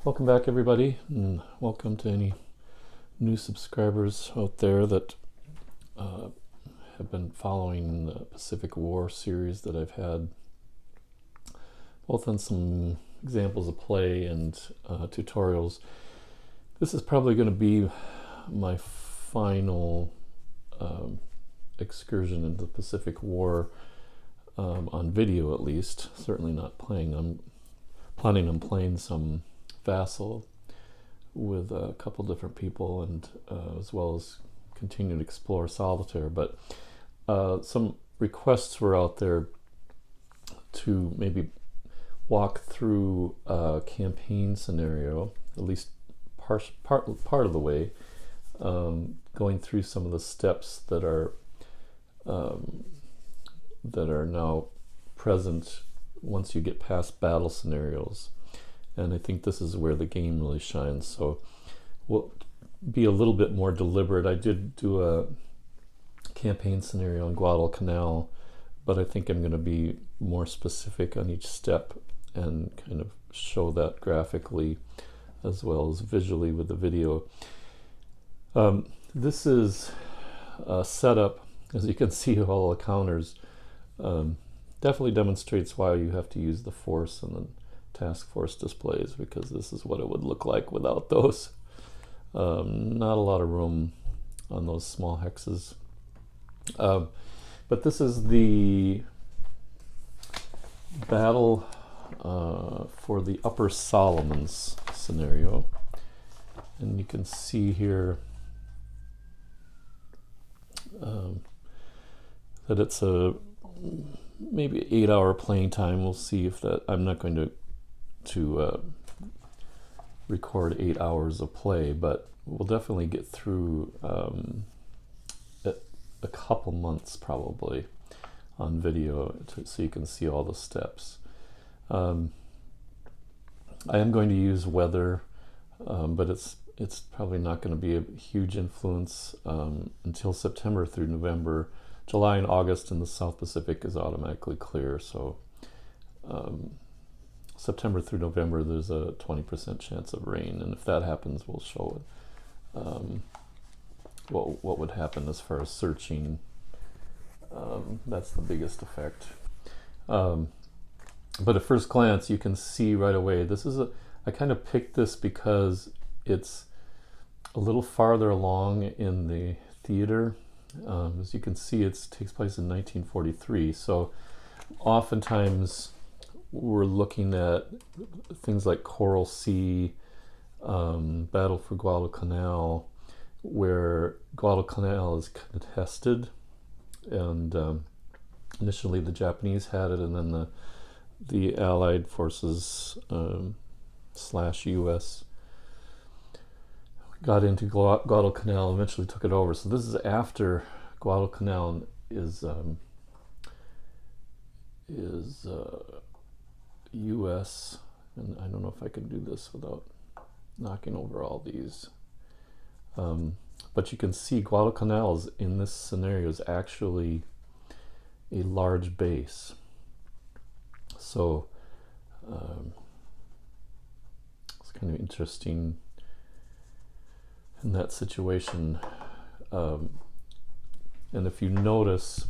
Welcome back, everybody, and welcome to any new subscribers out there that have been following the Pacific War series that I've had, both on some examples of play and tutorials. This is probably going to be my final excursion into the Pacific War, on video at least. Certainly not playing. I'm planning on playing some Vassal with a couple different people, and as well as continue to explore solitaire. But some requests were out there to maybe walk through a campaign scenario, at least part of the way, going through some of the steps that are now present once you get past battle scenarios. And I think this is where the game really shines. So we'll be a little bit more deliberate. I did do a campaign scenario on Guadalcanal, but I think I'm going to be more specific on each step and kind of show that graphically as well as visually with the video. This is a setup, as you can see, all the counters. Definitely demonstrates why you have to use the force and the task force displays, because this is what it would look like without those. Not a lot of room on those small hexes. But this is the battle for the Upper Solomons scenario. And you can see here that it's a maybe 8-hour playing time. We'll see if that, I'm not going to record 8 hours of play, but we'll definitely get through a couple months probably on video so you can see all the steps. I am going to use weather, but it's probably not going to be a huge influence until September through November. July and August in the South Pacific is automatically clear, so September through November there's a 20% chance of rain, and if that happens we'll show what would happen as far as searching. That's the biggest effect. But at first glance you can see right away, this is I kind of picked this because it's a little farther along in the theater. As you can see, it takes place in 1943, so oftentimes we're looking at things like Coral Sea, Battle for Guadalcanal, where Guadalcanal is contested, and initially the Japanese had it, and then the Allied forces / US got into Guadalcanal, eventually took it over. So this is after Guadalcanal is US, and I don't know if I can do this without knocking over all these. But you can see Guadalcanal is, in this scenario, is actually a large base. So it's kind of interesting in that situation. And if you notice,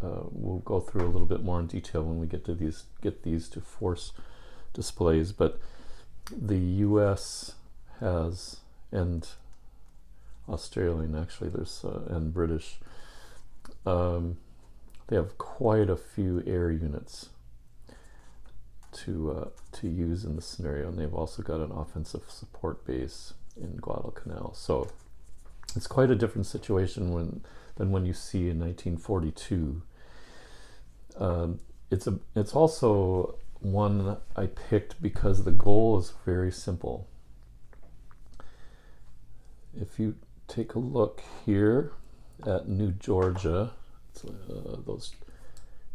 we'll go through a little bit more in detail when we get these to force displays, but the US has, and Australian actually, there's and British, they have quite a few air units to use in this scenario, and they've also got an offensive support base in Guadalcanal. So it's quite a different situation than when you see in 1942. It's also one I picked because the goal is very simple. If you take a look here at New Georgia, those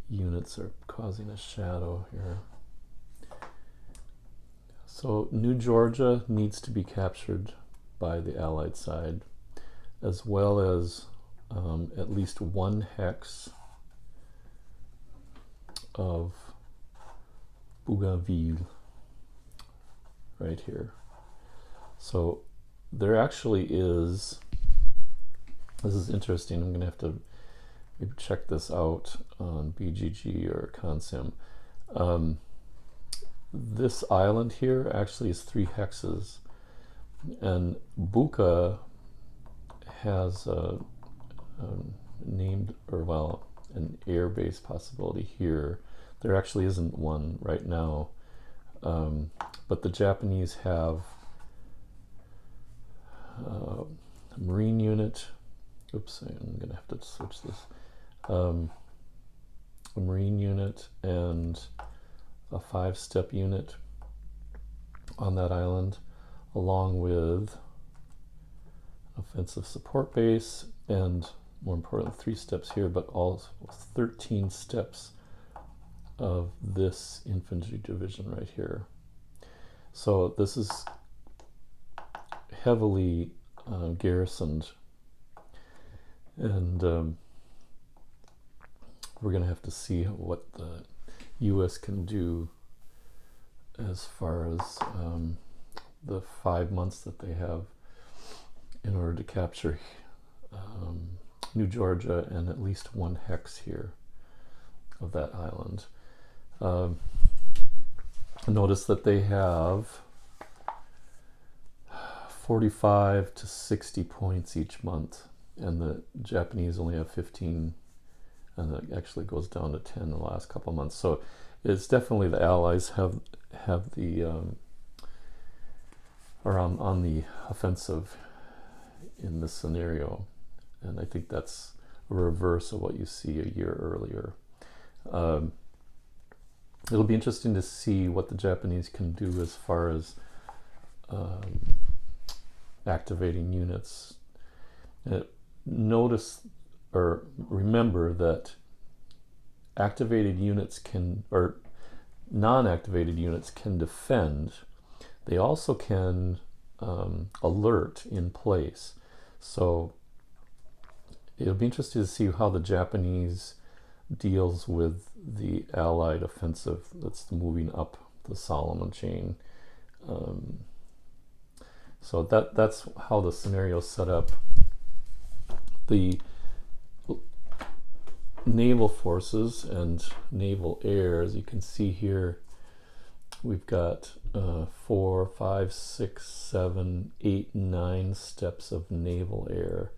units are causing a shadow here. So New Georgia needs to be captured by the Allied side, as well as at least one hex of Bougainville, right here. So there actually is, this is interesting, I'm going to have to maybe check this out on BGG or Consim. This island here actually is 3 hexes, and Buka has named, or well, an air-based possibility here. There actually isn't one right now, but the Japanese have a marine unit. Oops, I'm gonna have to switch this. A marine unit and a 5-step unit on that island, along with offensive support base, and more important, 3 steps here, but all 13 steps of this infantry division right here. So this is heavily garrisoned, and we're going to have to see what the U.S. can do as far as the 5 months that they have in order to capture New Georgia and at least 1 hex here of that island. Notice that they have 45 to 60 points each month, and the Japanese only have 15, and it actually goes down to 10 in the last couple of months. So it's definitely the Allies have the are on the offensive in this scenario, and I think that's a reverse of what you see a year earlier. It'll be interesting to see what the Japanese can do as far as activating units. Notice or remember that activated units can, or non-activated units can defend. They also can alert in place. So it'll be interesting to see how the Japanese deals with the Allied offensive that's moving up the Solomon chain. So that's how the scenario's set up. The naval forces and naval air, as you can see here, we've got 4, 5, 6, 7, 8, 9 steps of naval air,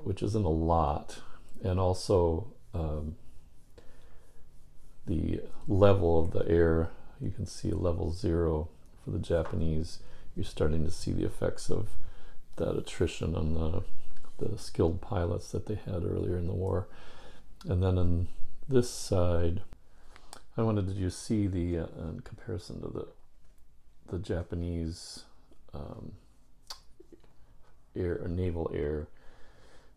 which isn't a lot. And also the level of the air, you can see level 0 for the Japanese. You're starting to see the effects of that attrition on the skilled pilots that they had earlier in the war. And then on this side, I wanted to just see the in comparison to the Japanese air or naval air.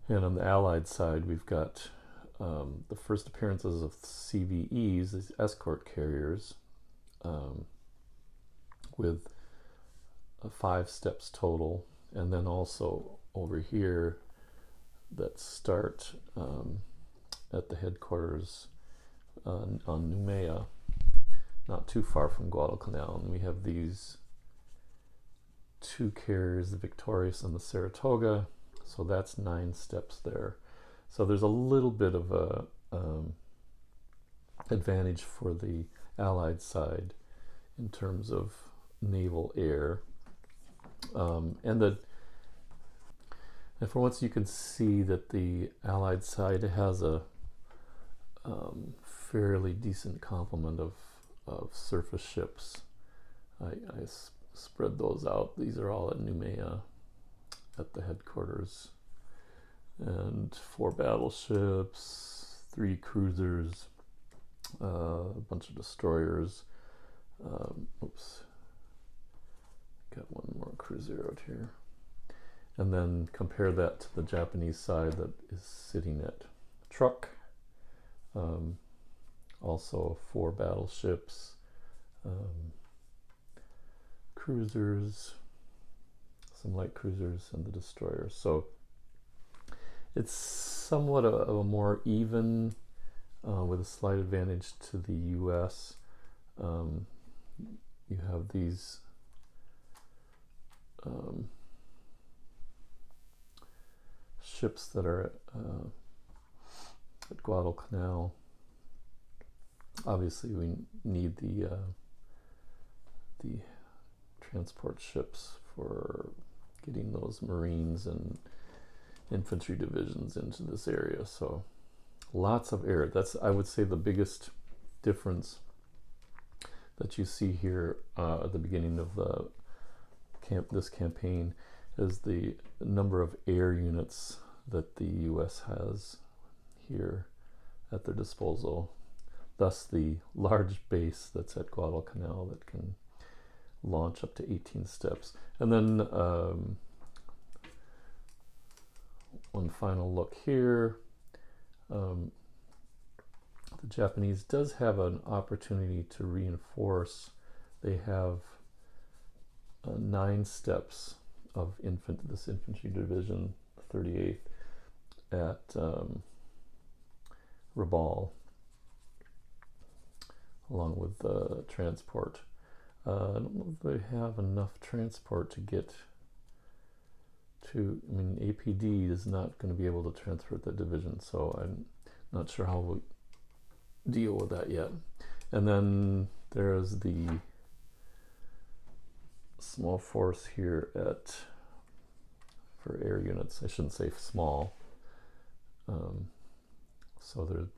And on the Allied side, we've got the first appearances of CVEs, these escort carriers, with 5 steps total, and then also over here that start at the headquarters on Noumea, not too far from Guadalcanal. And we have these 2 carriers, the Victorious and the Saratoga, so that's 9 steps there. So there's a little bit of a advantage for the Allied side in terms of naval air. And for once you can see that the Allied side has a fairly decent complement of surface ships. I spread those out. These are all at Noumea at the headquarters. And 4 battleships, 3 cruisers, a bunch of destroyers. Oops, got one more cruiser out here. And then compare that to the Japanese side that is sitting at Truk. Also 4 battleships, cruisers, some light cruisers, and the destroyers. So it's somewhat a more even, with a slight advantage to the U.S. you have these ships that are at Guadalcanal. Obviously, we need the transport ships for getting those Marines and infantry divisions into this area. So lots of air. That's, I would say, the biggest difference that you see here at the beginning of the this campaign is the number of air units that the U.S. has here at their disposal. Thus the large base that's at Guadalcanal that can launch up to 18 steps. And then one final look here. The Japanese does have an opportunity to reinforce. They have 9 steps of this infantry division, 38th, at Rabaul, along with transport. I don't know if they have enough transport to get to, I mean, APD is not going to be able to transport the division, so I'm not sure how we'll deal with that yet. And then there's the small force here for air units. I shouldn't say small. So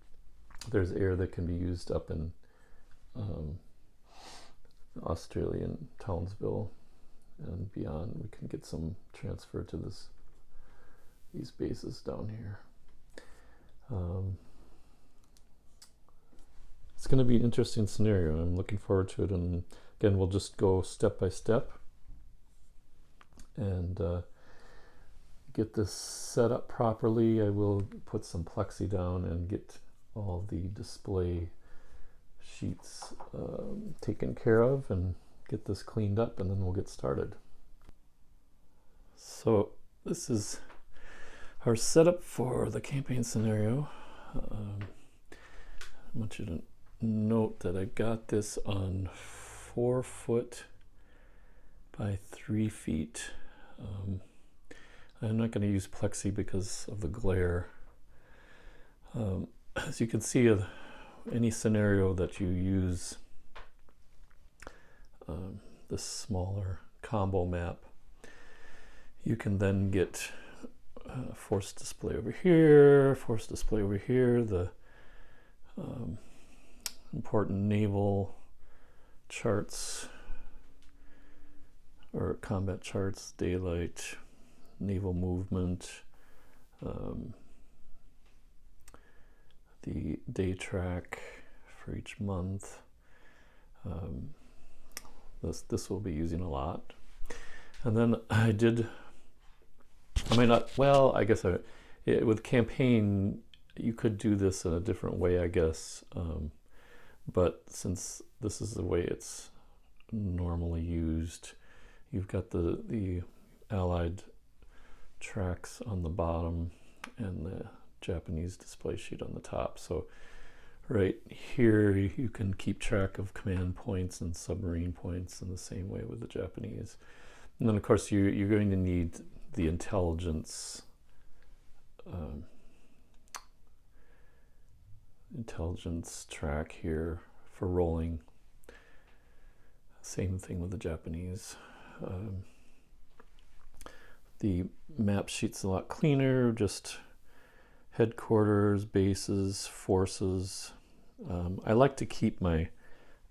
there's air that can be used up in Australian Townsville and beyond. We can get some transfer to these bases down here. It's going to be an interesting scenario. I'm looking forward to it, and again, we'll just go step by step and get this set up properly. I will put some plexi down and get all the display sheets taken care of and get this cleaned up, and then we'll get started. So this is our setup for the campaign scenario. I want you to note that I got this on 4 foot by 3 feet. I'm not going to use plexi because of the glare. As you can see, any scenario that you use this smaller combo map, you can then get force display over here, force display over here, the important naval charts or combat charts, daylight, naval movement, the day track for each month. This will be using a lot. And then I might not, well, I guess with campaign, you could do this in a different way, I guess. But since this is the way it's normally used, you've got the Allied tracks on the bottom and the Japanese display sheet on the top. So right here you can keep track of command points and submarine points in the same way with the Japanese. And then of course you're going to need the intelligence track here for rolling. Same thing with the Japanese. The map sheet's a lot cleaner, just headquarters, bases, forces. I like to keep my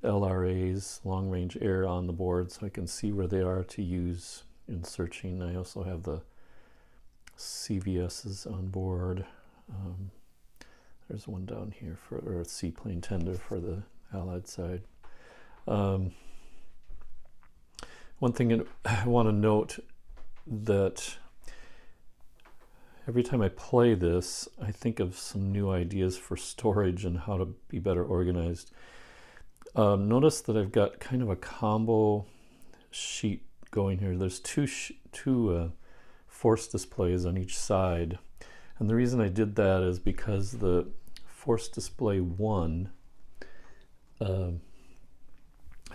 LRAs, long range air, on the board so I can see where they are to use in searching. I also have the CVSs on board. There's one down here or seaplane tender for the Allied side. One thing I want to note, that every time I play this, I think of some new ideas for storage and how to be better organized. Notice that I've got kind of a combo sheet going here. There's two force displays on each side. And the reason I did that is because the force display 1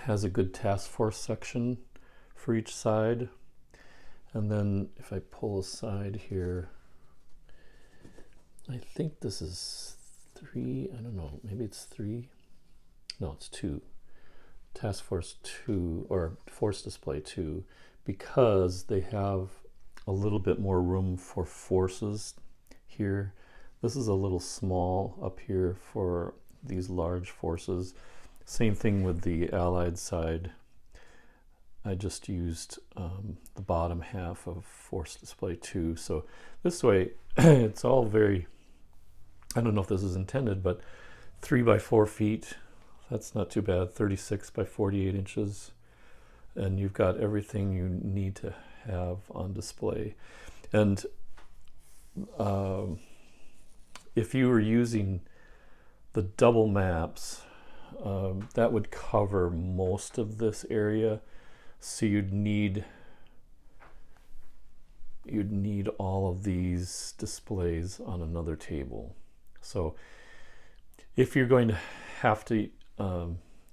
has a good task force section for each side. And then if I pull aside here, I think this is 3, I don't know, maybe it's 3. No, it's 2. Task Force 2 or Force Display 2, because they have a little bit more room for forces here. This is a little small up here for these large forces. Same thing with the Allied side. I just used the bottom half of Force Display 2. So this way, it's all very, I don't know if this is intended, but 3 by 4 feet. That's not too bad. 36 by 48 inches. And you've got everything you need to have on display. And if you were using the double maps, that would cover most of this area. So you'd need all of these displays on another table. So if you're going to have to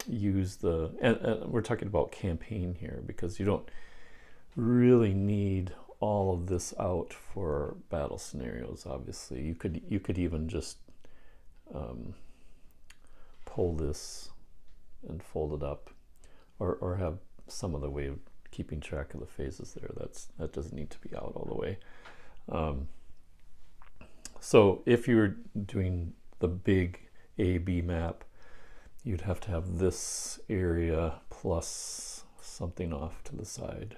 use the, and we're talking about campaign here, because you don't really need all of this out for battle scenarios. Obviously, you could even just pull this and fold it up, or have some other way of keeping track of the phases there. That doesn't need to be out all the way. So if you're doing the big A-B map, you'd have to have this area plus something off to the side.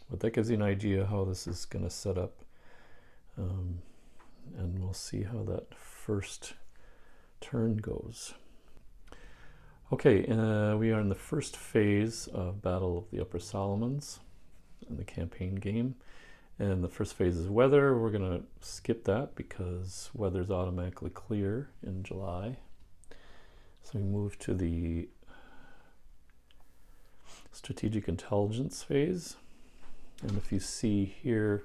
But that gives you an idea how this is going to set up. And we'll see how that first turn goes. Okay, we are in the first phase of Battle of the Upper Solomons in the campaign game. And the first phase is weather. We're going to skip that because weather's automatically clear in July. So we move to the strategic intelligence phase. And if you see here,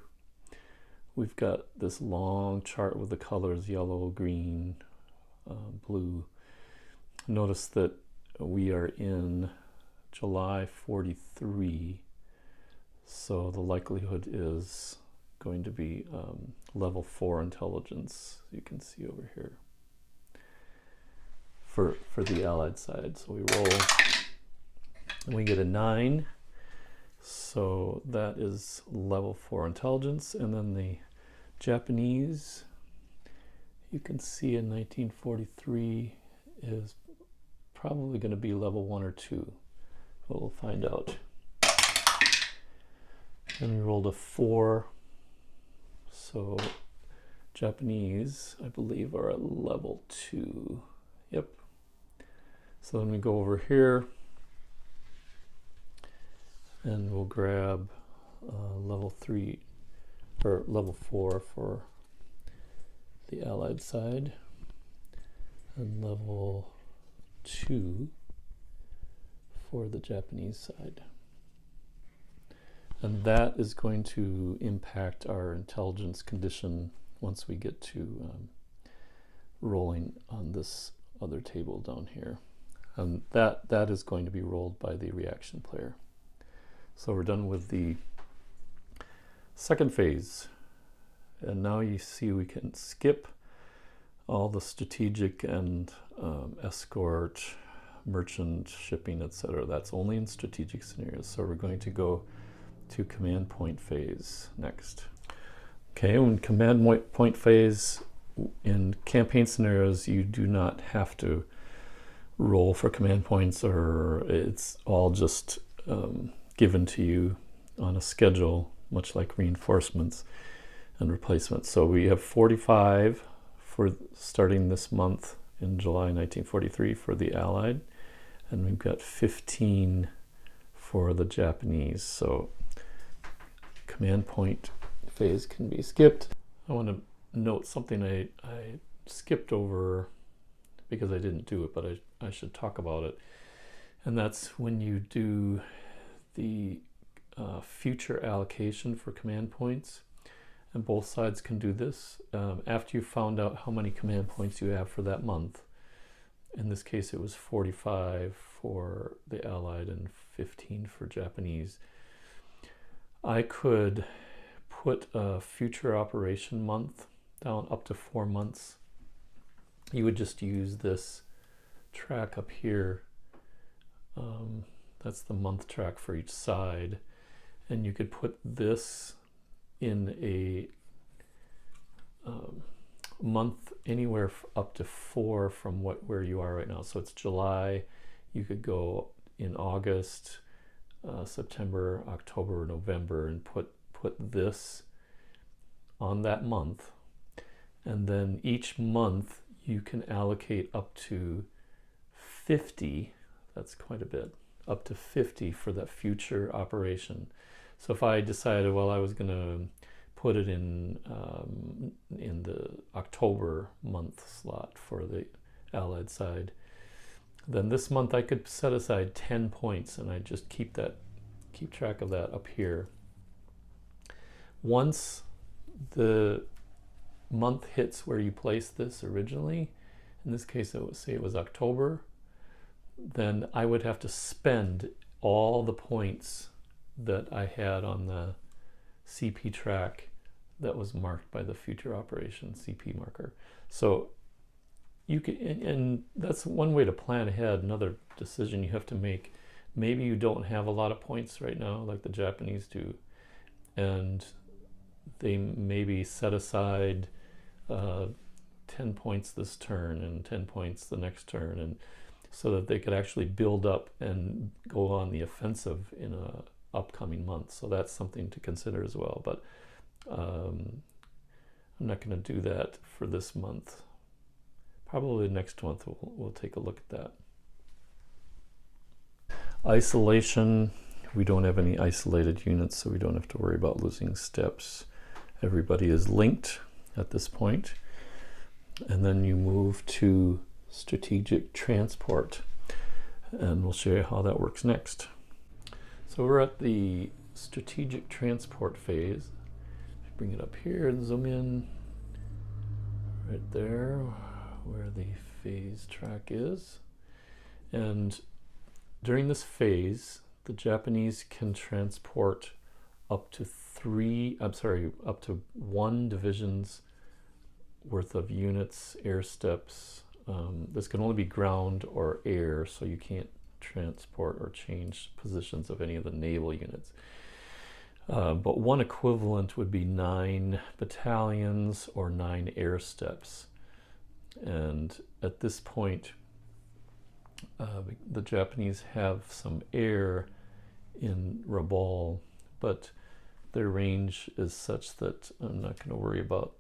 we've got this long chart with the colors yellow, green, blue. Notice that we are in July 43. So the likelihood is going to be level 4 intelligence, you can see over here, for the Allied side. So we roll and we get a 9. So that is level 4 intelligence. And then the Japanese, you can see in 1943 is probably going to be level 1 or 2. But we'll find out. And we rolled a 4. So Japanese, I believe, are at level 2. Yep. So then we go over here and we'll grab level 3 or level 4 for the Allied side and level 2 for the Japanese side. And that is going to impact our intelligence condition once we get to rolling on this other table down here. And that is going to be rolled by the reaction player. So we're done with the second phase. And now you see we can skip all the strategic and escort, merchant, shipping, etc. That's only in strategic scenarios. So we're going to go to command point phase next. Okay, in command point phase, in campaign scenarios, you do not have to roll for command points, or it's all just given to you on a schedule, much like reinforcements and replacements. So we have 45 for starting this month in July 1943 for the Allied, and we've got 15 for the Japanese. So command point phase can be skipped. I want to note something I skipped over because I didn't do it, but I should talk about it. And that's when you do the future allocation for command points. And both sides can do this. After you found out how many command points you have for that month, In this case, it was 45 for the Allied and 15 for Japanese. I could put a future operation month down up to 4 months. You would just use this track up here. That's the month track for each side. And you could put this in a month anywhere up to 4 from where you are right now. So it's July. You could go in August, September, October, November, and put this on that month. And then each month you can allocate up to 50. That's quite a bit. Up to 50 for that future operation. So if I decided, well, I was going to put it in the October month slot for the Allied side, then this month I could set aside 10 points, and I just keep track of that up here. Once the month hits where you placed this originally, in this case it was October, then I would have to spend all the points that I had on the CP track that was marked by the future operation CP marker. So you can, and that's one way to plan ahead. Another decision you have to make, maybe you don't have a lot of points right now like the Japanese do, and they maybe set aside 10 points this turn and 10 points the next turn, and so that they could actually build up and go on the offensive in a upcoming month. So that's something to consider as well. But I'm not going to do that for this month. Probably next month we'll take a look at that. Isolation. We don't have any isolated units, so we don't have to worry about losing steps. Everybody is linked at this point. And then you move to strategic transport, and we'll show you how that works next. So we're at the strategic transport phase. Bring it up here and zoom in right there where the phase track is. And during this phase, the Japanese can transport up to 1 division's worth of units, air steps. This can only be ground or air, so you can't transport or change positions of any of the naval units. But one equivalent would be 9 battalions or 9 air steps. And at this point, the Japanese have some air in Rabaul, but their range is such that I'm not going to worry about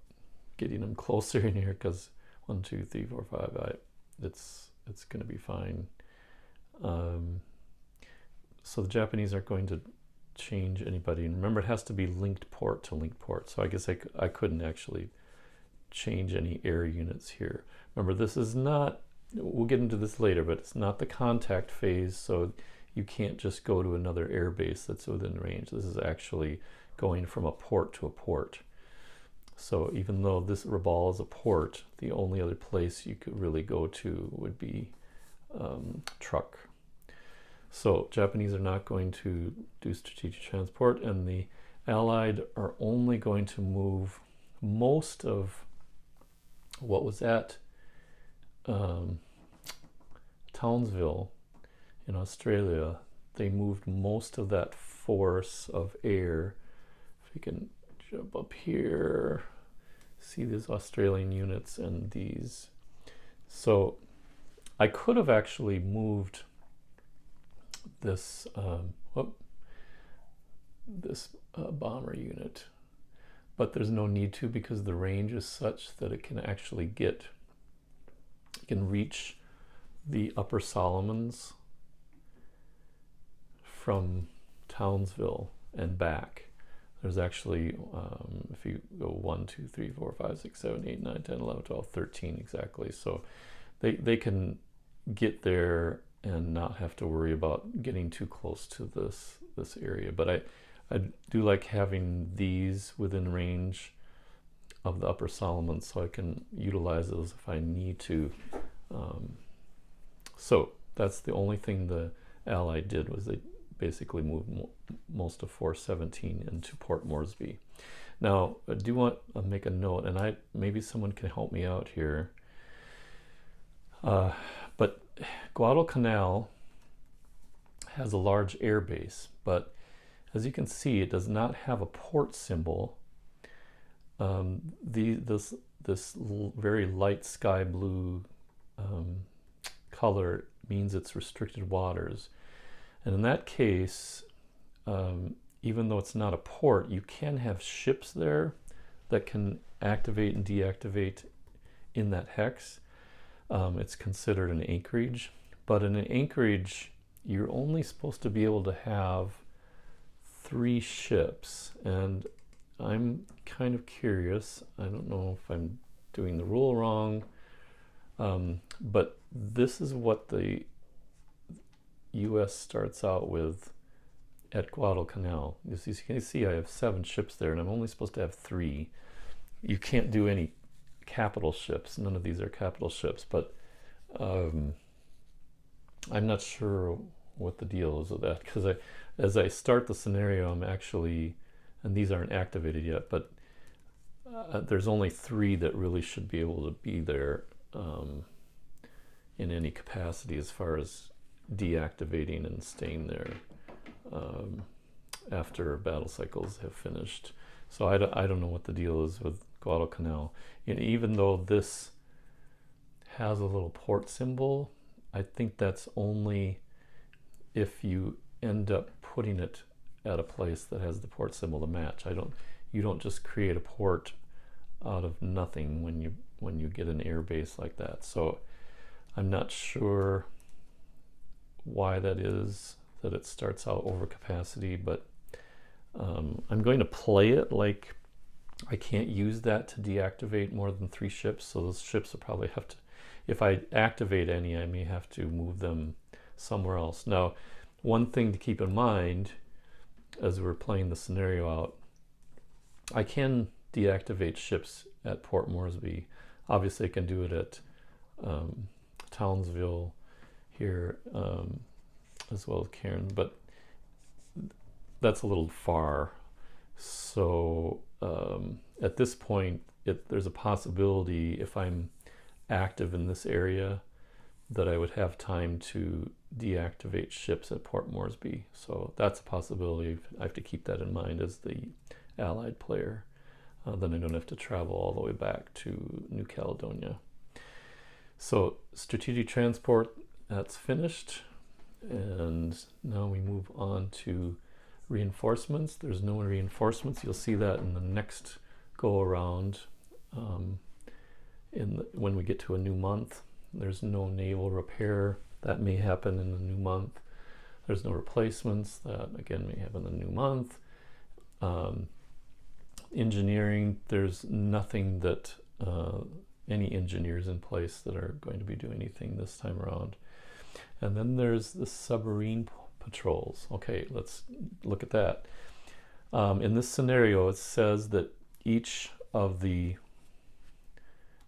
getting them closer in here, because 1, 2, 3, 4, 5, it's going to be fine. So the Japanese aren't going to change anybody. And remember, it has to be linked port to linked port. So I guess I couldn't actually change any air units here. Remember, this is not, we'll get into this later, but it's not the contact phase, so you can't just go to another air base that's within range. This is actually going from a port to a port. So even though this Rabaul is a port, the only other place you could really go to would be Truk. So Japanese are not going to do strategic transport, and the Allied are only going to move most of what was at Townsville in Australia. They moved most of that force of air. If you can jump up here, see these Australian units and these. So I could have actually moved this bomber unit, but there's no need to, because the range is such that it can actually reach the Upper Solomons from Townsville and back. There's actually, if you go 1, 2, 3, 4, 5, 6, 7, 8, 9, 10, 11, 12, 13 exactly. So they can get there and not have to worry about getting too close to this area. But I do like having these within range of the Upper Solomons, so I can utilize those if I need to So that's the only thing the Allied did, was they basically moved most of 417 into Port Moresby. Now, I do want to make a note, and maybe someone can help me out here. But Guadalcanal has a large air base, but as you can see, it does not have a port symbol. This very light sky blue color means it's restricted waters. And in that case, even though it's not a port, you can have ships there that can activate and deactivate in that hex. It's considered an anchorage. But in an anchorage, you're only supposed to be able to have 3 ships. And I'm kind of curious. I don't know if I'm doing the rule wrong. But this is what the U.S. starts out with at Guadalcanal. As you can see, I have 7 ships there, and I'm only supposed to have 3. You can't do any capital ships. None of these are capital ships, but I'm not sure what the deal is with that, because as I start the scenario, I'm actually, and these aren't activated yet, but there's only 3 that really should be able to be there in any capacity as far as deactivating and staying there after battle cycles have finished. So I don't know what the deal is with Guadalcanal. And even though this has a little port symbol, I think that's only if you end up putting it at a place that has the port symbol to match. You don't just create a port out of nothing when you get an air base like that. So I'm not sure why that is, that it starts out over capacity, but I'm going to play it like I can't use that to deactivate more than 3 ships. So those ships will probably have to, if I activate any, I may have to move them somewhere else. Now, one thing to keep in mind as we're playing the scenario out, I can deactivate ships at Port Moresby. Obviously I can do it at Townsville here, as well as Cairns, but that's a little far. So at this point, there's a possibility, if I'm active in this area, that I would have time to deactivate ships at Port Moresby. So that's a possibility. I have to keep that in mind as the Allied player. Then I don't have to travel all the way back to New Caledonia. So strategic transport, that's finished. And now we move on to reinforcements. There's no reinforcements. You'll see that in the next go around when we get to a new month. There's no naval repair. That may happen in the new month. There's no replacements. That again may happen in the new month. Engineering, there's nothing that any engineers in place that are going to be doing anything this time around. And then there's the submarine patrols. Okay, let's look at that. In this scenario, it says that each of the,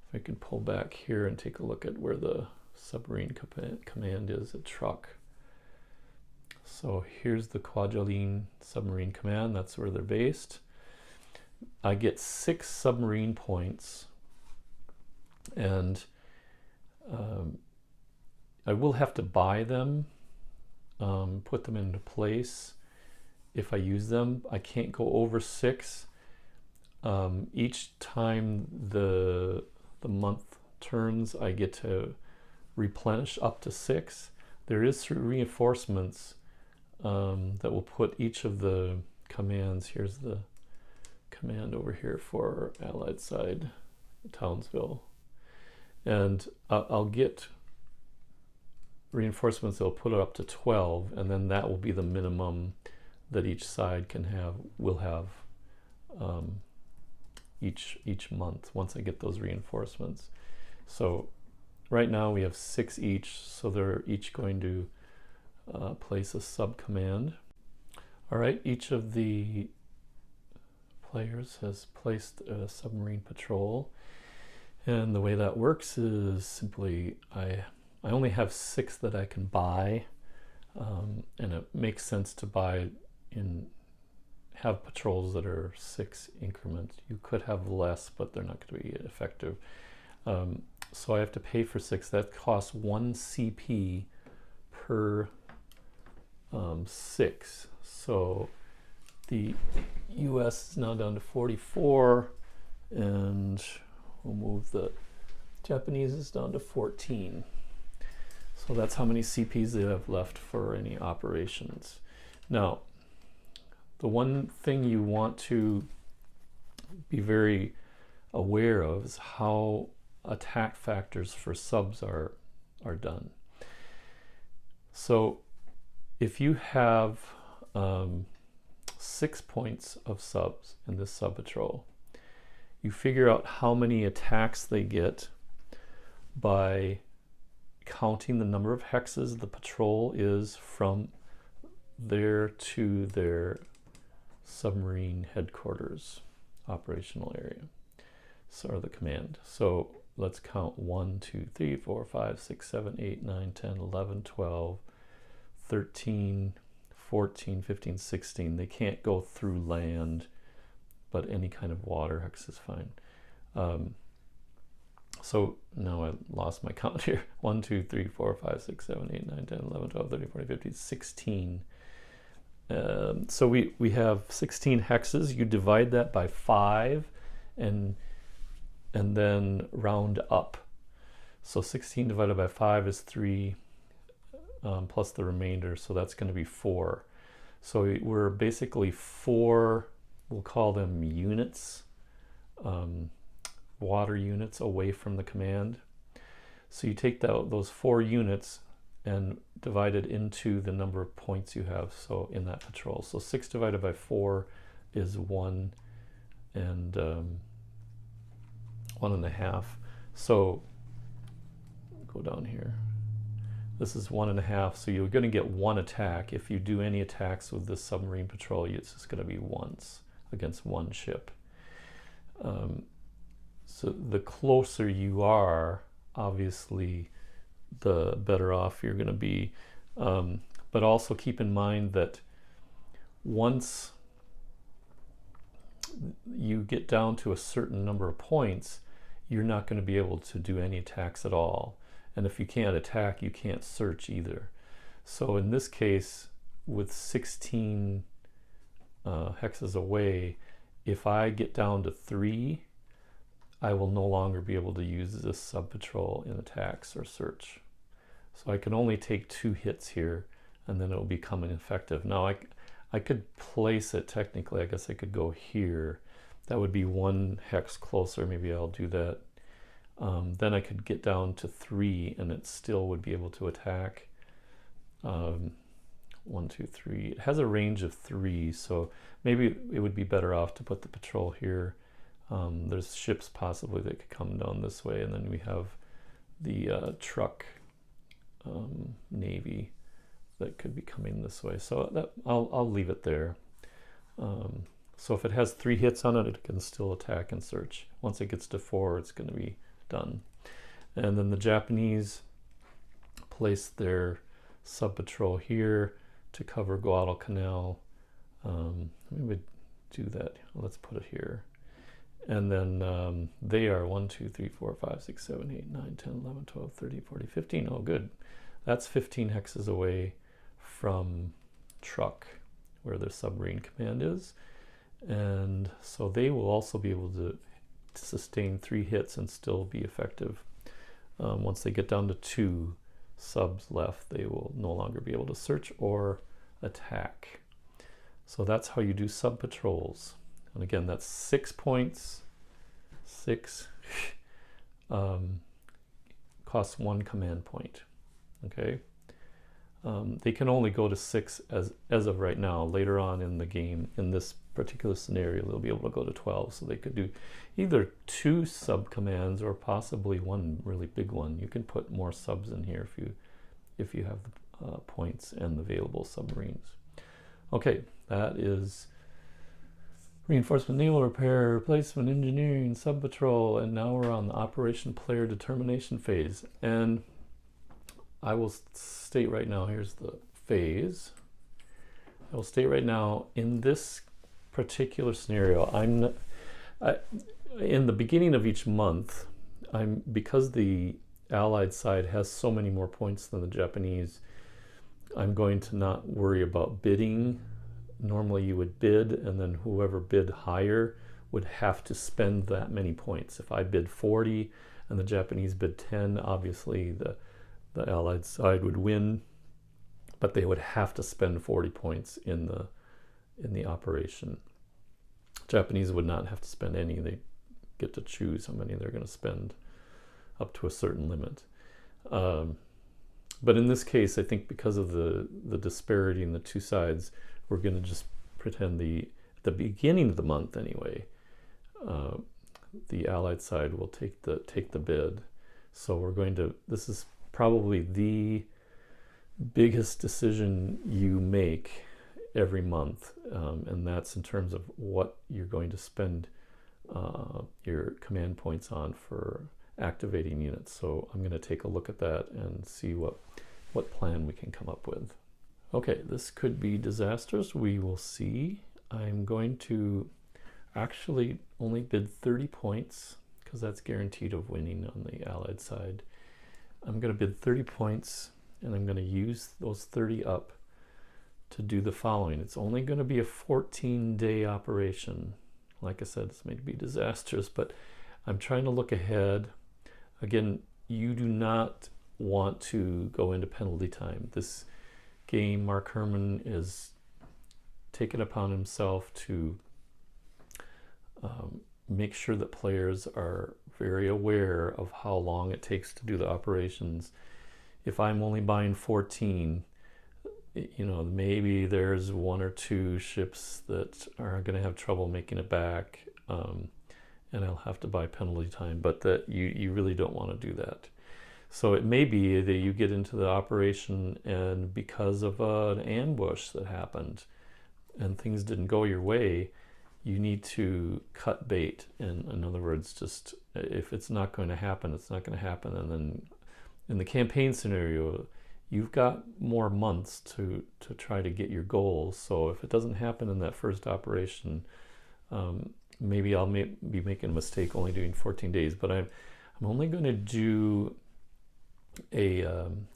if I can pull back here and take a look at where the submarine command is at Truck. So here's the Kwajalein Submarine Command. That's where they're based. I get 6 submarine points, and I will have to buy them, put them into place if I use them. I can't go over 6. Each time the month turns, I get to replenish up to 6. There is 3 reinforcements that will put each of the commands. Here's the command over here for Allied side, Townsville. And I'll get reinforcements that will put it up to 12, and then that will be the minimum that each side will have each month once I get those reinforcements. So right now we have 6 each, so they're each going to place a sub-command. All right, each of the players has placed a submarine patrol, and the way that works is simply I I only have 6 that I can buy, and it makes sense to buy have patrols that are 6 increments. You could have less, but they're not going to be effective. So I have to pay for 6. That costs 1 CP per 6. So the US is now down to 44, and we'll move the Japanese is down to 14. So that's how many CPs they have left for any operations. Now, the one thing you want to be very aware of is how attack factors for subs are done. So if you have 6 points of subs in this sub patrol, you figure out how many attacks they get by counting the number of hexes the patrol is from there to their submarine headquarters operational area, or the command. So let's count 1, 2, 3, 4, 5, 6, 7, 8, 9, 10, 11, 12, 13, 14, 15, 16. They can't go through land, but any kind of water hex is fine. So now I lost my count here. 1, 2, 3, 4, 5, 6, 7, 8, 9, 10, 11, 12, 13, 14, 15, 16. So we have 16 hexes. You divide that by 5 and then round up. So 16 divided by 5 is 3 plus the remainder, so that's going to be 4. So we're basically 4, we'll call them units, water units away from the command. So you take those 4 units and divide it into the number of points you have, so in that patrol. So 6 divided by 4 is 1 and 1.5. So go down here. This is 1.5, so you're going to get 1 attack. If you do any attacks with this submarine patrol, it's just going to be once against 1 ship. So the closer you are, obviously, the better off you're going to be. But also keep in mind that once you get down to a certain number of points, you're not going to be able to do any attacks at all. And if you can't attack, you can't search either. So in this case, with 16 hexes away, if I get down to 3, I will no longer be able to use this sub-patrol in attacks or search. So I can only take 2 hits here, and then it will become ineffective. Now I could place it technically. I guess I could go here. That would be 1 hex closer. Maybe I'll do that. Then I could get down to 3, and it still would be able to attack. 1, 2, 3. It has a range of 3, so maybe it would be better off to put the patrol here. There's ships possibly that could come down this way, and then we have the truck navy that could be coming this way. So that I'll leave it there. So if it has 3 hits on it, it can still attack and search. Once it gets to 4, it's going to be done. And then the Japanese place their sub-patrol here to cover Guadalcanal. We would do that. Let's put it here. And then they are 1, 2, 3, 4, 5, 6, 7, 8, 9, 10, 11, 12, 13, 14, 15. Oh, good. That's 15 hexes away from truck, where their submarine command is. And so they will also be able to sustain 3 hits and still be effective. Once they get down to 2 subs left, they will no longer be able to search or attack. So that's how you do sub patrols. And again, that's 6 points. 6 costs 1 command point. Okay. They can only go to 6 as of right now. Later on in the game, in this particular scenario, they'll be able to go to 12. So they could do either 2 sub commands or possibly 1 really big one. You can put more subs in here if you have the points and the available submarines. Okay, that is reinforcement, naval repair, replacement, engineering, sub patrol, and now we're on the operation player determination phase. And I will state right now, here's the phase. I will state right now, in this particular scenario, in the beginning of each month, because the Allied side has so many more points than the Japanese, I'm going to not worry about bidding. Normally you would bid, and then whoever bid higher would have to spend that many points. If I bid 40 and the Japanese bid 10, obviously the Allied side would win, but they would have to spend 40 points in the operation. Japanese would not have to spend any. They get to choose how many they're going to spend up to a certain limit. But in this case, I think because of the disparity in the two sides, we're going to just pretend at the beginning of the month anyway, the Allied side will take the bid. So we're going to, this is probably the biggest decision you make every month, and that's in terms of what you're going to spend your command points on for activating units. So I'm going to take a look at that and see what plan we can come up with. Okay, this could be disastrous. We will see. I'm going to actually only bid 30 points because that's guaranteed of winning on the Allied side. I'm going to bid 30 points, and I'm going to use those 30 up to do the following. It's only going to be a 14-day operation. Like I said, this may be disastrous, but I'm trying to look ahead. Again, you do not want to go into penalty time. This game, Mark Herman is taken upon himself to make sure that players are very aware of how long it takes to do the operations. If I'm only buying 14, maybe there's one or two ships that are going to have trouble making it back, and I'll have to buy penalty time, but that you really don't want to do that. So it may be that you get into the operation, and because of an ambush that happened and things didn't go your way, you need to cut bait. And in other words, just if it's not going to happen, it's not going to happen. And then in the campaign scenario, you've got more months to try to get your goals. So if it doesn't happen in that first operation, maybe I'll be making a mistake only doing 14 days. But I'm only going to do a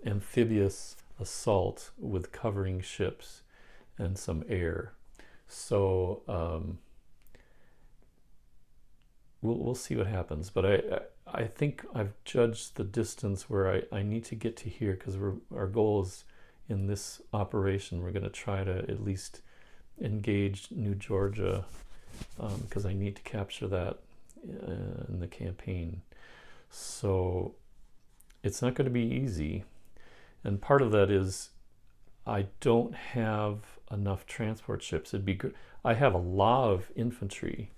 amphibious assault with covering ships and some air. So we'll see what happens. But I think I've judged the distance where I need to get to here, because our goal is in this operation, we're going to try to at least engage New Georgia, because I need to capture that in the campaign. So it's not going to be easy. And part of that is I don't have enough transport ships. It'd be good. I have a lot of infantry.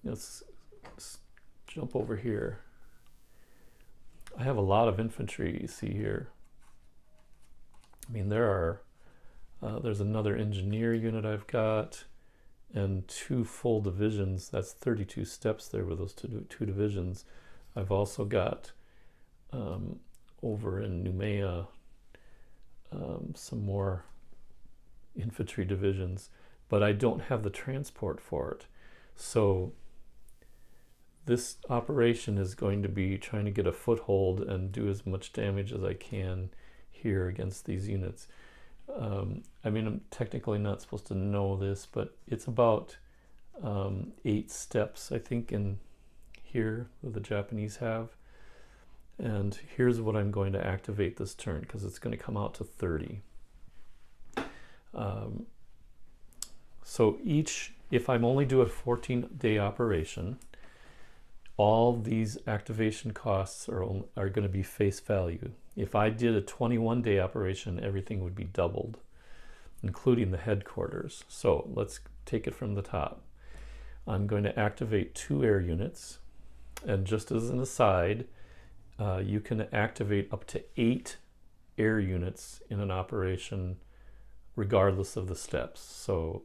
Let's jump over here. I have a lot of infantry, you see here. I mean, there's another engineer unit I've got, and 2 full divisions. That's 32 steps there with those two divisions. I've also got over in Noumea some more infantry divisions, but I don't have the transport for it. So this operation is going to be trying to get a foothold and do as much damage as I can here against these units. I mean, I'm technically not supposed to know this, but it's about 8 steps, I think, in here that the Japanese have. And here's what I'm going to activate this turn, because it's going to come out to 30. So if I'm only do a 14-day operation, all these activation costs are going to be face value. If I did a 21-day operation, everything would be doubled, including the headquarters. So let's take it from the top. I'm going to activate 2 air units, and just as an aside, you can activate up to 8 air units in an operation regardless of the steps. So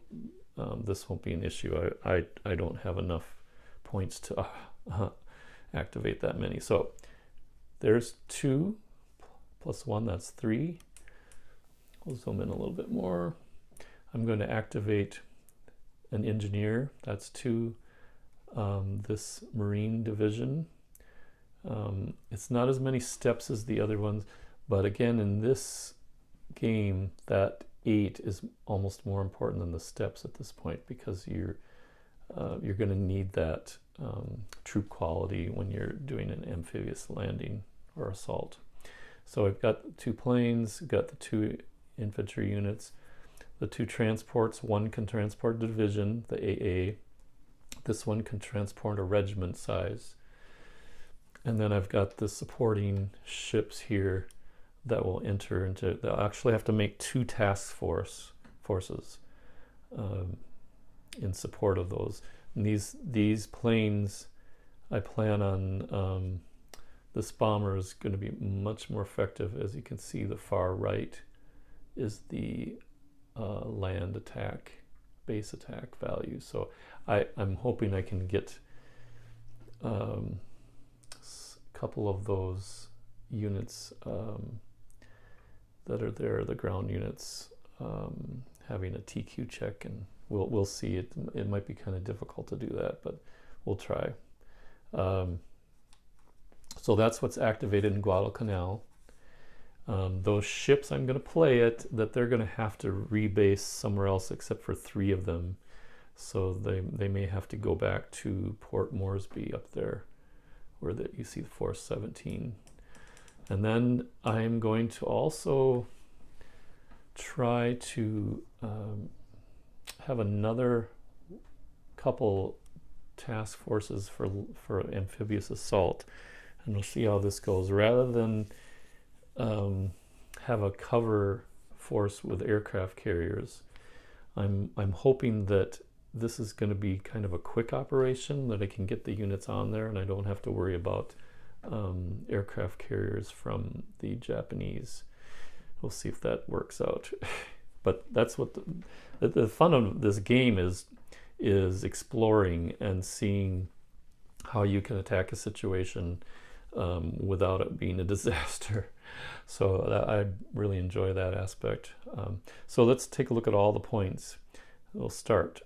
this won't be an issue. I don't have enough points to activate that many. So there's 2 plus 1, that's 3. We'll zoom in a little bit more. I'm going to activate an engineer, that's 2. This marine division. It's not as many steps as the other ones, but again, in this game, that 8 is almost more important than the steps at this point, because you're going to need that troop quality when you're doing an amphibious landing or assault. So I've got 2 planes, got the 2 infantry units, the 2 transports. One can transport a division, the AA. This one can transport a regiment size. And then I've got the supporting ships here that will enter into, they'll actually have to make 2 task forces in support of those. And these planes, I plan on, this bomber is going to be much more effective. As you can see, the far right is the land attack, base attack value. So I'm hoping I can get a couple of those units that are there, the ground units, having a TQ check, and we'll see. It might be kind of difficult to do that, but we'll try. So that's what's activated in Guadalcanal. Those ships, I'm going to play it that they're going to have to rebase somewhere else except for 3 of them. So they may have to go back to Port Moresby up there, where you see the Force 17. And then I'm going to also try to have another couple task forces for amphibious assault, and we'll see how this goes. Rather than have a cover force with aircraft carriers, I'm hoping that this is going to be kind of a quick operation, that I can get the units on there and I don't have to worry about aircraft carriers from the Japanese. We'll see if that works out. But that's what the fun of this game is exploring and seeing how you can attack a situation without it being a disaster. So I really enjoy that aspect. So let's take a look at all the points. We'll start.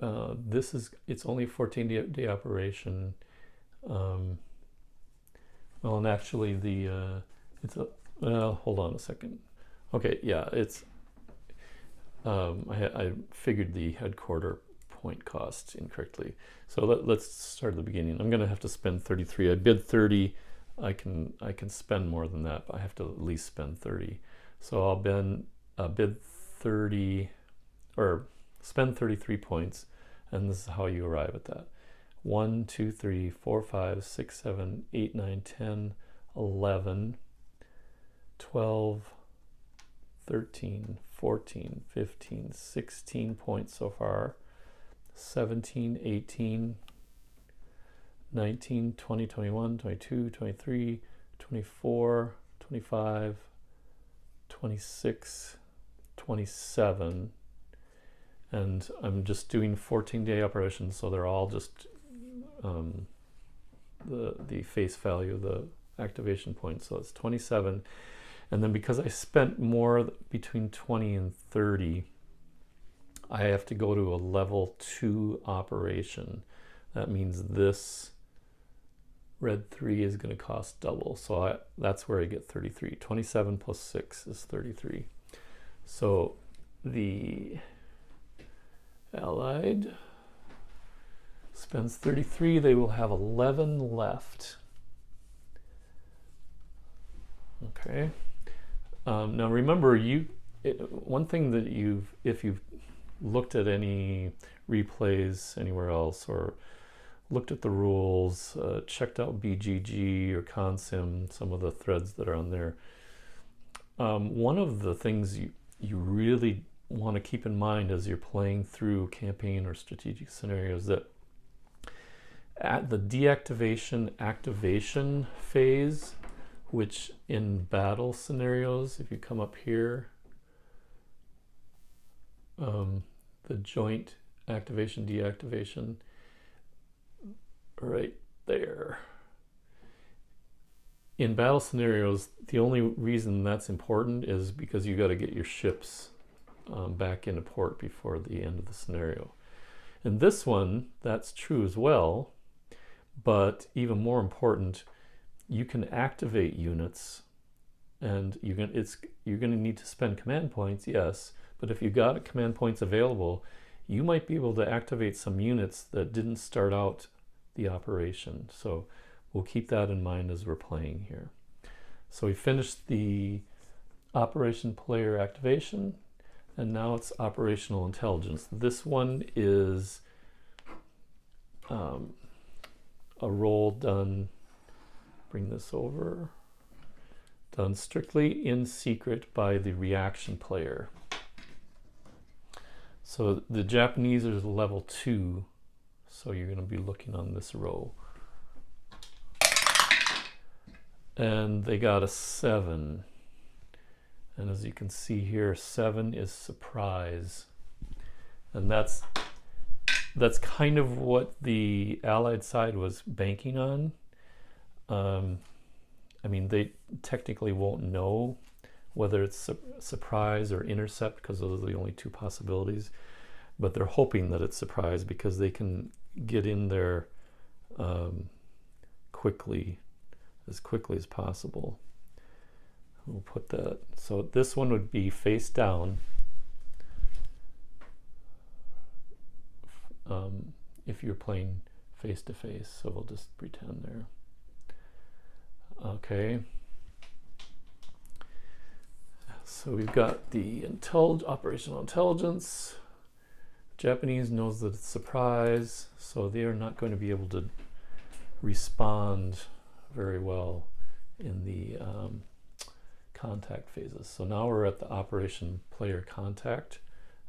It's only a 14-day operation. Well, and actually hold on a second. Okay, yeah, it's I figured the headquarter point costs incorrectly. So let's start at the beginning. I'm going to have to spend 33. I bid 30. I can spend more than that, but I have to at least spend 30. So I'll bid 30, or spend 33 points, and this is how you arrive at that. 1, 2, 3, 4, 5, 6, 7, 8, 9, 10, 11, 12, 13, 14, 15, 16 points so far. 17, 18, 19, 20, 21, 22, 23, 24, 25, 26, 27. And I'm just doing 14-day operations, so they're all just the face value, the activation point. So it's 27. And then because I spent more between 20 and 30, I have to go to a level 2 operation. That means this red 3 is going to cost double. So that's where I get 33. 27 plus 6 is 33. So the Allied spends 33. They will have 11 left. Okay. Now remember, one thing that if you've looked at any replays anywhere else, or looked at the rules, checked out BGG or Consim, some of the threads that are on there, one of the things you really want to keep in mind as you're playing through campaign or strategic scenarios, that at the deactivation activation phase, which in battle scenarios, if you come up here, the joint activation deactivation right there, in battle scenarios, the only reason that's important is because you got to get your ships back into port before the end of the scenario. In this one, that's true as well, but even more important, you can activate units, and you're going to need to spend command points, yes, but if you got command points available, you might be able to activate some units that didn't start out the operation. So we'll keep that in mind as we're playing here. So we finished the operation player activation, and now it's operational intelligence. This one is a role done, bring this over, done strictly in secret by the reaction player. So the Japanese are level 2, so you're going to be looking on this row. And they got a 7. And as you can see here, 7 is surprise. And that's kind of what the Allied side was banking on. I mean, they technically won't know whether it's surprise or intercept, because those are the only 2 possibilities. But they're hoping that it's surprise because they can get in there quickly as possible. We'll put that. So this one would be face down. If you're playing face to face, so we'll just pretend there. Okay. So we've got the operational intelligence. Japanese knows that it's surprise, so they are not going to be able to respond very well in the contact phases. So now we're at the operation player contact,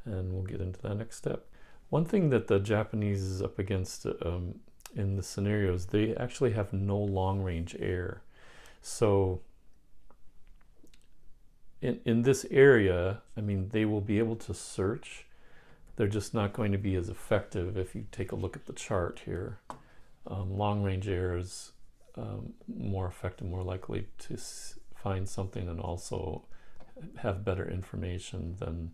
and we'll get into that next step. One thing that the Japanese is up against in the scenarios, they actually have no long-range air. So in this area, I mean, they will be able to search. They're just not going to be as effective if you take a look at the chart here. Long-range air is more effective, more likely to find something and also have better information than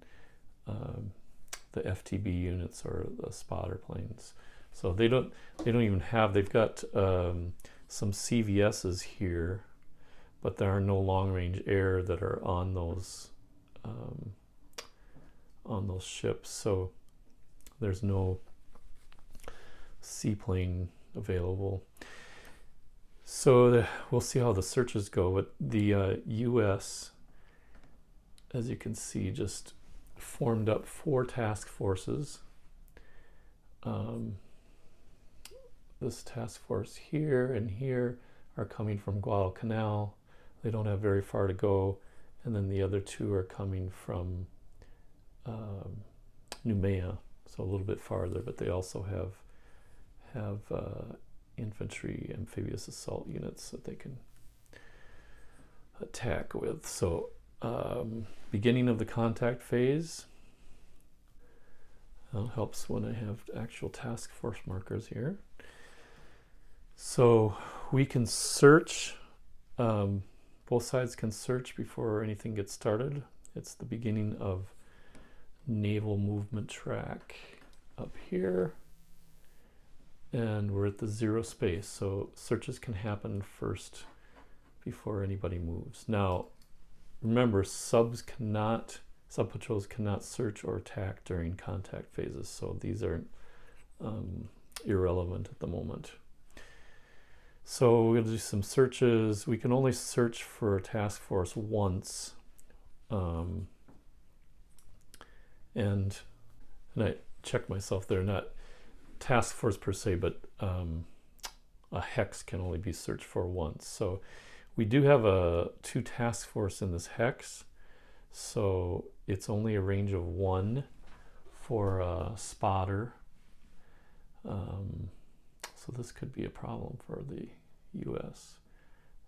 the FTB units or the spotter planes. So they don't even have, they've got some CVSs here, but there are no long-range air that are on those ships. So there's no seaplane available. So we'll see how the searches go. But the U.S., as you can see, just formed up 4 task forces. This task force here and here are coming from Guadalcanal. They don't have very far to go. And then the other 2 are coming from Noumea, so a little bit farther, but they also have infantry amphibious assault units that they can attack with. So beginning of the contact phase helps when I have actual task force markers here. So we can search, both sides can search before anything gets started. It's the beginning of naval movement track up here, and we're at the 0 space, so searches can happen first before anybody moves. Now remember, sub patrols cannot search or attack during contact phases, so these are irrelevant at the moment. So we're going to do some searches. We can only search for a task force once, and I checked myself there, not task force per se, but a hex can only be searched for once. So we do have a 2 task force in this hex, so it's only a range of 1 for a spotter. So this could be a problem for the US,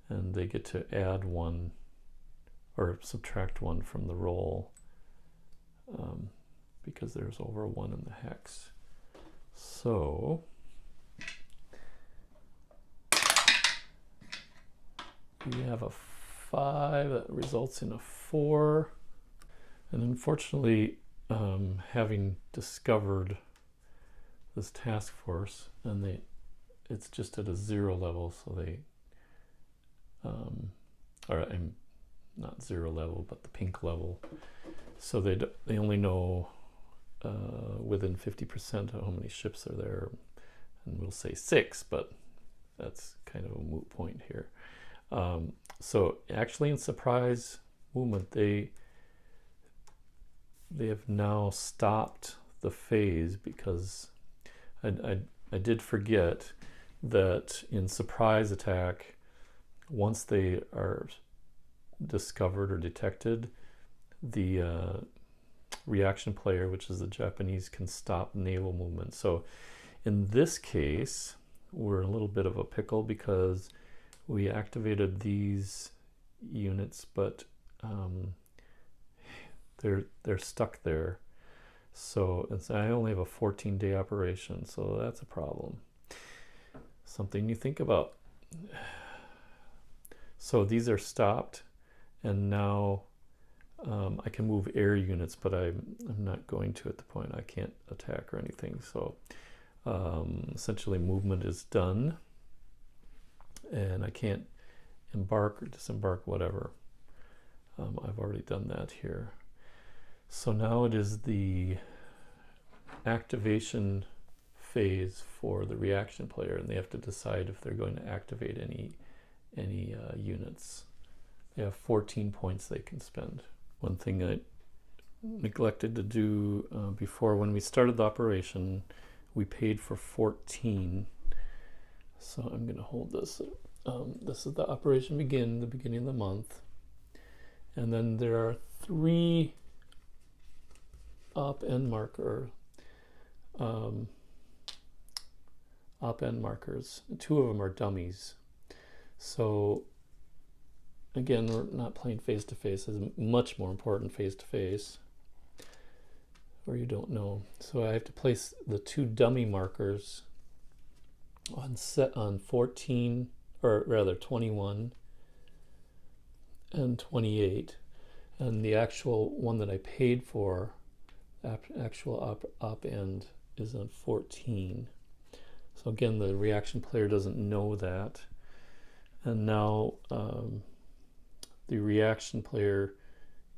and they get to add 1 or subtract 1 from the roll because there's over 1 in the hex. So we have a 5 that results in a 4. And unfortunately, having discovered this task force, and it's just at a 0 level, so they, or I'm not 0 level, but the pink level. So they only know within 50% of how many ships are there, and we'll say 6, but that's kind of a moot point here. So actually, in surprise movement, they have now stopped the phase, because I did forget that in surprise attack, once they are discovered or detected, the reaction player, which is the Japanese, can stop naval movement. So in this case, we're in a little bit of a pickle, because we activated these units, but they're stuck there. So I only have a 14-day operation, so that's a problem. Something you think about. So these are stopped, and now I can move air units, but I'm not going to at the point. I can't attack or anything. So essentially movement is done, and I can't embark or disembark, whatever. I've already done that here. So now it is the activation phase for the reaction player, and they have to decide if they're going to activate any units. They have 14 points they can spend. One thing I neglected to do before, when we started the operation, we paid for 14. So I'm going to hold this. This is the operation begin, the beginning of the month. And then there are 3 op-end markers. 2 of them are dummies. So again, we're not playing face-to-face. It's much more important face-to-face, or you don't know. So I have to place the 2 dummy markers on 14, or rather 21 and 28. And the actual one that I paid for, actual op-end, is on 14. So again, the reaction player doesn't know that. And now the reaction player,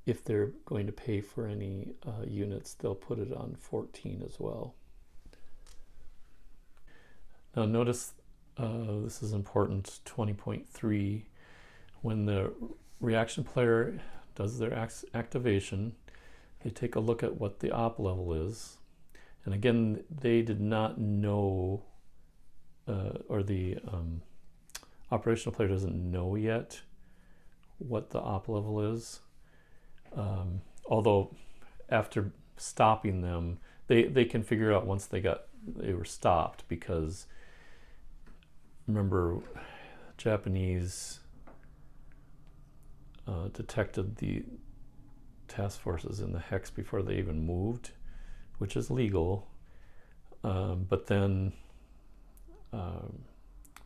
if they're going to pay for any units, they'll put it on 14 as well. Now notice, this is important, 20.3, when the reaction player does their activation, they take a look at what the op level is. And again, they did not know, or the operational player doesn't know yet what the op level is. Although after stopping them, they can figure out once they were stopped, because remember, Japanese detected the task forces in the hex before they even moved, which is legal. But then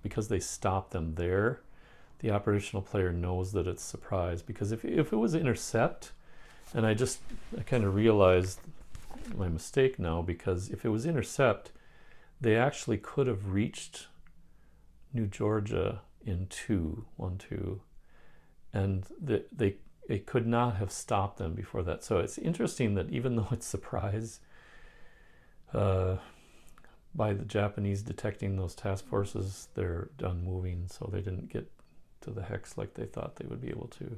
because they stopped them there, the operational player knows that it's surprise, because if it was intercept, and I kind of realized my mistake now, because if it was intercept, they actually could have reached New Georgia in 1, 2, and they could not have stopped them before that. So it's interesting that even though it's surprise, by the Japanese detecting those task forces, they're done moving, so they didn't get to the hex like they thought they would be able to.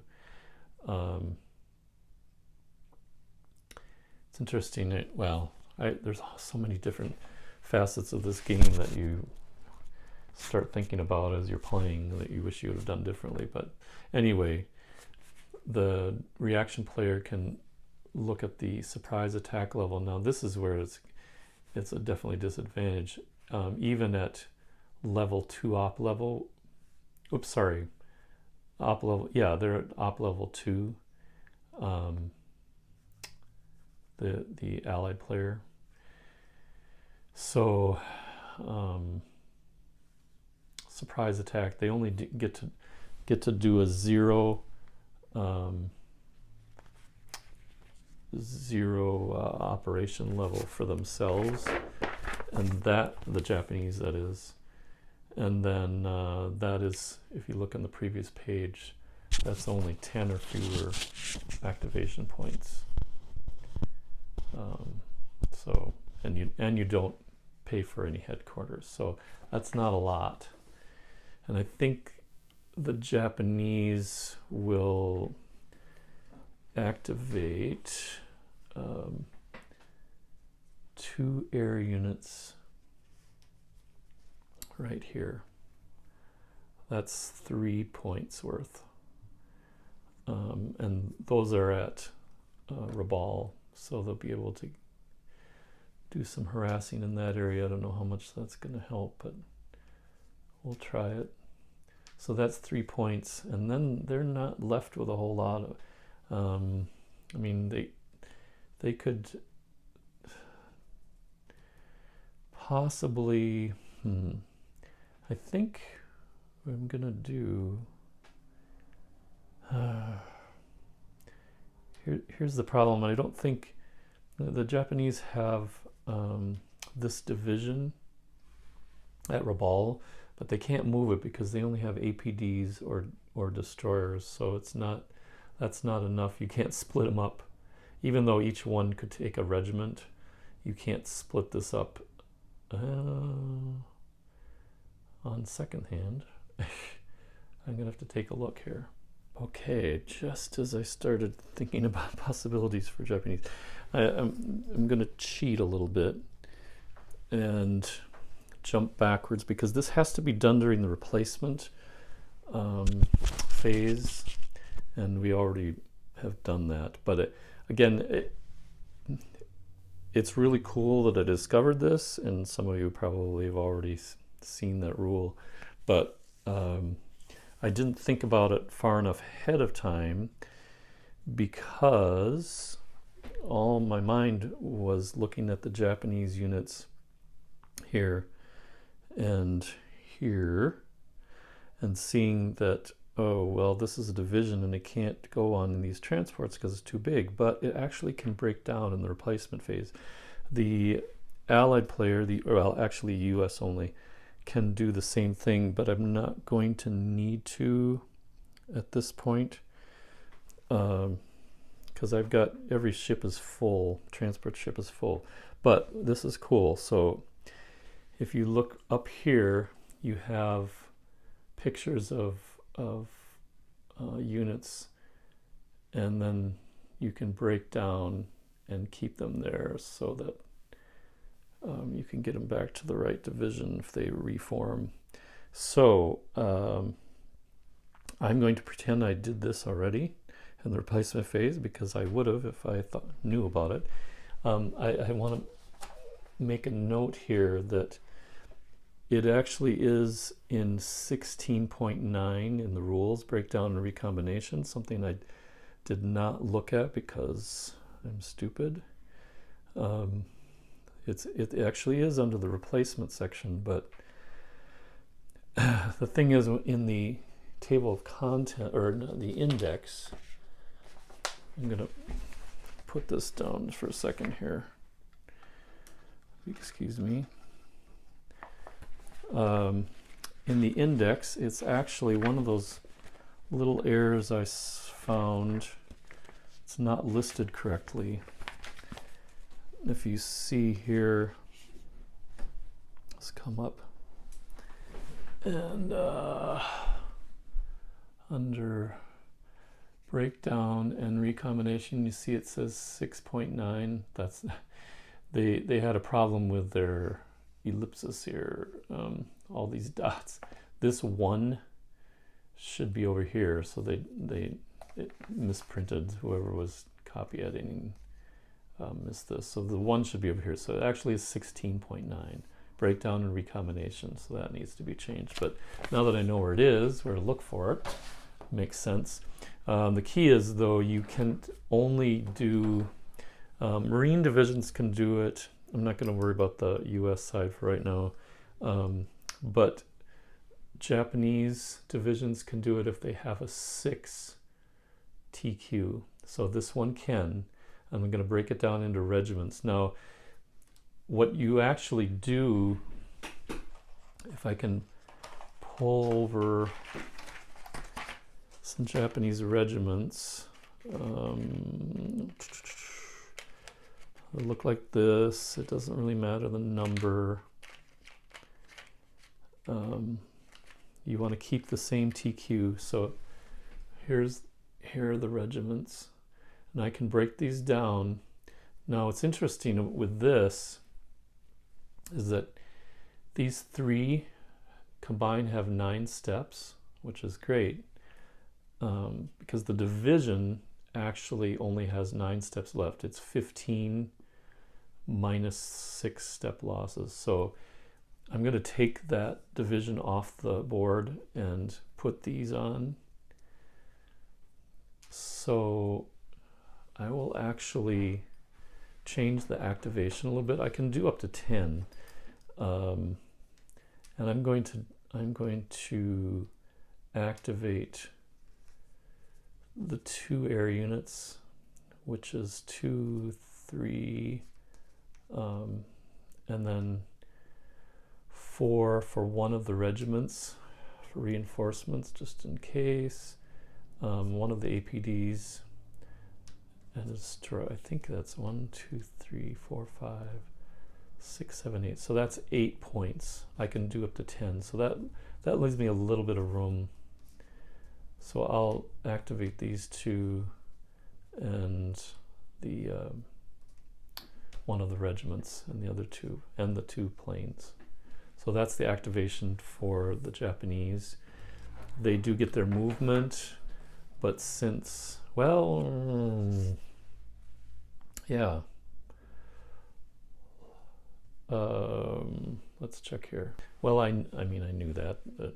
It's interesting. There's so many different facets of this game that you start thinking about as you're playing that you wish you would have done differently. But anyway, the reaction player can look at the surprise attack level. Now this is where it's a definitely disadvantage. Even at level 2 op level, op level, yeah, they're at op level 2, the allied player. So surprise attack, they only get to get to do a zero operation level for themselves, and that, the Japanese that is, and then that is, if you look on the previous page, that's only 10 or fewer activation points. So and you don't pay for any headquarters, so that's not a lot. And I think the Japanese will activate 2 air units right here. That's 3 points worth. And those are at Rabaul, so they'll be able to do some harassing in that area. I don't know how much that's going to help, but we'll try it. So that's 3 points, and then they're not left with a whole lot of I mean, they could possibly I think what I'm gonna do here's the problem. I don't think the Japanese have this division at Rabaul, but they can't move it because they only have APDs or destroyers, so that's not enough. You can't split them up. Even though each one could take a regiment, you can't split this up on second hand. I'm gonna have to take a look here. Okay, just as I started thinking about possibilities for Japanese, I'm gonna cheat a little bit and jump backwards, because this has to be done during the replacement phase, and we already have done that. But it's really cool that I discovered this, and some of you probably have already seen that rule, but I didn't think about it far enough ahead of time, because all my mind was looking at the Japanese units here and here, and seeing that, oh, well, this is a division and it can't go on in these transports because it's too big, but it actually can break down in the replacement phase. The Allied player, actually US only, can do the same thing, but I'm not going to need to at this point, because I've got, every ship is full, transport ship is full. But this is cool. So if you look up here, you have pictures of units, and then you can break down and keep them there so that you can get them back to the right division if they reform. So I'm going to pretend I did this already in the replacement phase, because I would have if I knew about it. I want to make a note here that it actually is in 16.9 in the rules, breakdown and recombination, something I did not look at because I'm stupid. It actually is under the replacement section, but the thing is, in the table of content, or the index, I'm gonna put this down for a second here. Excuse me. In the index, it's actually one of those little errors I found. It's not listed correctly. If you see here, let's come up, and under breakdown and recombination, you see it says 6.9. That's they had a problem with their ellipsis here, all these dots. This one should be over here, so it misprinted. Whoever was copy editing missed this, so the one should be over here. So it actually is 16.9, breakdown and recombination, so that needs to be changed. But now that I know where it is, where to look for it, makes sense. The key is, though, you can only do Marine divisions can do it. I'm not going to worry about the US side for right now, but Japanese divisions can do it if they have a 6 TQ. So this one can. I'm going to break it down into regiments. Now, what you actually do, if I can pull over some Japanese regiments, they look like this. It doesn't really matter the number. You want to keep the same TQ. So here are the regiments, and I can break these down. Now, what's interesting with this is that these 3 combined have 9 steps, which is great, because the division actually only has 9 steps left. It's 15 minus 6 step losses. So I'm going to take that division off the board and put these on. So I will actually change the activation a little bit. I can do up to 10, and I'm going to activate the 2 air units, which is 2, 3, and then 4 for one of the regiments for reinforcements, just in case. One of the APDs, and destroy. I think that's 1, 2, 3, 4, 5, 6, 7, 8. So that's 8 points. I can do up to 10. So that leaves me a little bit of room. So I'll activate these 2 and the one of the regiments and the other 2 and the 2 planes. So that's the activation for the Japanese. They do get their movement, but since, well, yeah. Let's check here. Well, I mean, I knew that, but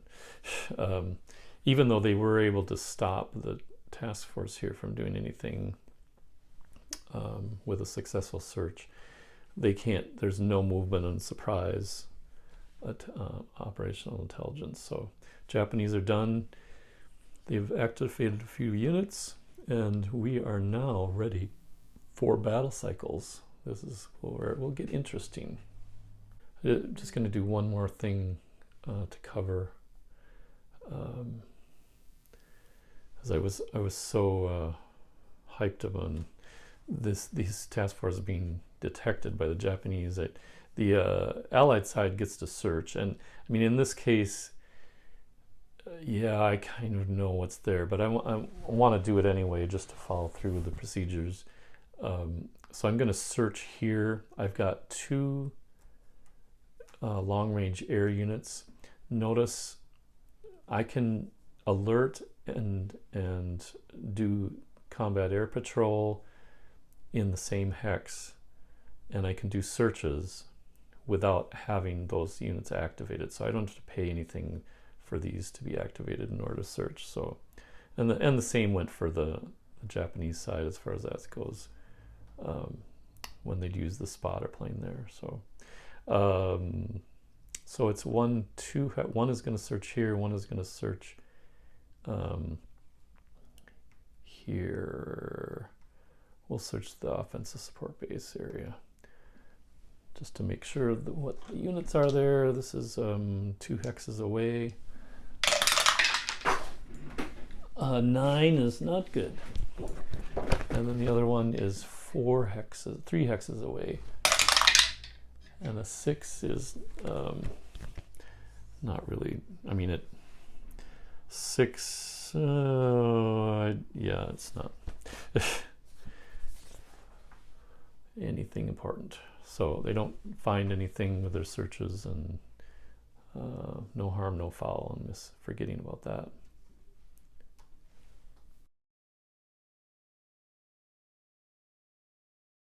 even though they were able to stop the task force here from doing anything with a successful search, they can't, there's no movement and surprise operational intelligence. So Japanese are done. They've activated a few units, and we are now ready for battle cycles. This is where it will get interesting. I'm just going to do one more thing to cover, as I was so hyped upon these task forces being detected by the Japanese that the Allied side gets to search. And I mean, in this case, yeah, I kind of know what's there, but I want to do it anyway just to follow through with the procedures. So I'm going to search here. I've got 2 long-range air units. Notice I can alert and do combat air patrol in the same hex, and I can do searches without having those units activated. So I don't have to pay anything for these to be activated in order to search. So, and the same went for the Japanese side as far as that goes, when they'd use the spotter plane there. So so it's 1, 2, one is going to search here, one is going to search here. We'll search the offensive support base area just to make sure that what the units are there. This is 2 hexes away. 9 is not good. And then the other one is 3 hexes away. And a 6 is not really, I mean, 6, yeah, it's not anything important. So they don't find anything with their searches, and no harm, no foul, and forgetting about that.